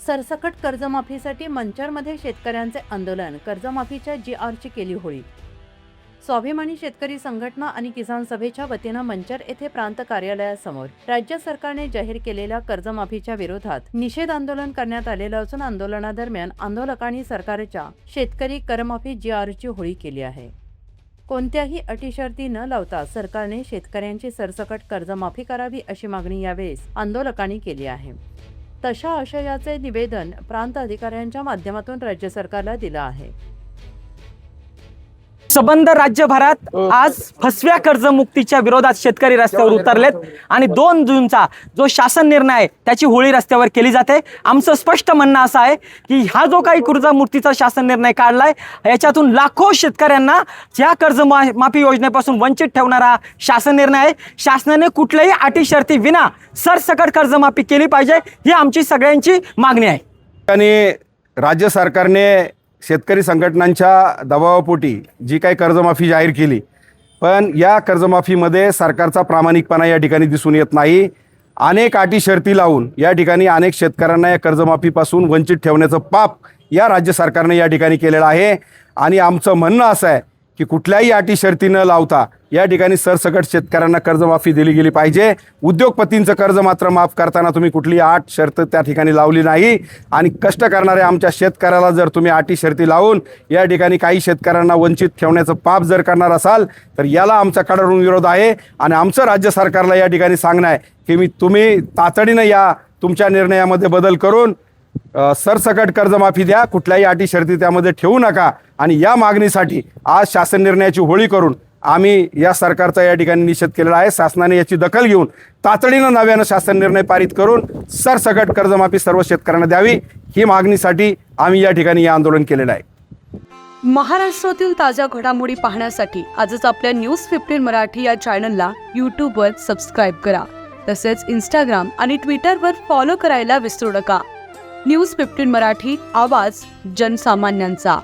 सरसकट कर्जमाफीसाठी मंचरमध्ये शेतकऱ्यांचे आंदोलन, कर्जमाफीच्या GRची केली होळी। स्वाभिमानी शेतकरी संघटना आणि किसान सभेच्या वतीनं मंचर येथे प्रांत कार्यालयासमोर राज्य सरकारने जाहीर केलेल्या कर्जमाफीच्या विरोधात निषेध आंदोलन करण्यात आलेलं असून आंदोलनादरम्यान आंदोलकांनी सरकारच्या शेतकरी कर्जमाफी GRची होळी केली आहे। कोणत्याही अटी शर्ती न लावता सरकारने शेतकऱ्यांची सरसकट कर्जमाफी करावी अशी मागणी यावेळेस आंदोलकांनी केली आहे। तशा आशयाचे निवेदन प्रांत अधिकाऱ्यांच्या माध्यमातून राज्य सरकारला दिलं आहे। संबंध राज्यभरात आज फसव्या कर्जमुक्तीच्या विरोधात शेतकरी रस्त्यावर उतरलेत आणि 2 जूनचा जो शासन निर्णय आहे त्याची होळी रस्त्यावर केली जाते। आमचं स्पष्ट म्हणणं असं आहे की हा जो काही कर्जमुक्तीचा शासन निर्णय काढलाय याच्यातून लाखो शेतकऱ्यांना या कर्जमाफी योजनेपासून वंचित ठेवणारा शासन निर्णय आहे। शासनाने कुठल्याही अटी शर्ती विना सरसकट कर्जमाफी केली पाहिजे ही आमची सगळ्यांची मागणी आहे। आणि राज्य सरकारने शेतकरी संघटनांच्या दबावापोटी जी काही कर्जमाफी जाहीर केली, पण या कर्जमाफीमध्ये सरकारचा प्रामाणिकपणा या ठिकाणी दिसून येत नाही। अनेक अटी शर्ती लावून या ठिकाणी अनेक शेतकऱ्यांना या कर्जमाफीपासून वंचित ठेवण्याचं पाप या राज्य सरकारने या ठिकाणी केलेलं आहे। आणि आमचं म्हणणं असं आहे की कुठल्याही अटी शर्ती न लावता या ठिकाणी सरसकट शेतकऱ्यांना कर्जमाफी दिली गेली पाहिजे। उद्योगपतींचं कर्ज मात्र माफ करताना तुम्ही कुठली अट शर्त त्या ठिकाणी लावली नाही आणि कष्ट करणाऱ्या आमच्या शेतकऱ्याला जर तुम्ही अटी शर्ती लावून या ठिकाणी काही शेतकऱ्यांना वंचित ठेवण्याचं पाप जर करणार असाल तर याला आमचा कडाडून विरोध आहे। आणि आमचं राज्य सरकारला या ठिकाणी सांगणं आहे की तुम्ही तातडीनं या तुमच्या निर्णयामध्ये बदल करून सरसकट कर्जमाफी द्या, कुठल्याही अटी शर्ती त्यामध्ये ठेवू नका। आणि या मागणीसाठी आज शासन निर्णयाची होळी करून आम्ही या सरकारचा या ठिकाणी निषेध केलेला आहे। शासनाने याची दखल घेऊन तातडीनं नव्यानं शासन निर्णय पारित करून सरसकट कर्जमाफी सर्व शेतकऱ्यांना द्यावी ही मागणीसाठी आम्ही या ठिकाणी हे आंदोलन केलेलं आहे। महाराष्ट्रातील ताज्या घडामोडी पाहण्यासाठी आजच आपल्या न्यूज 15 मराठी या चॅनलला यूट्यूबवर सबस्क्राईब करा। तसेच इंस्टाग्राम आणि ट्विटरवर फॉलो करायला विसरू नका। न्यूज 15 मराठी, आवाज जनसामान्यांचा।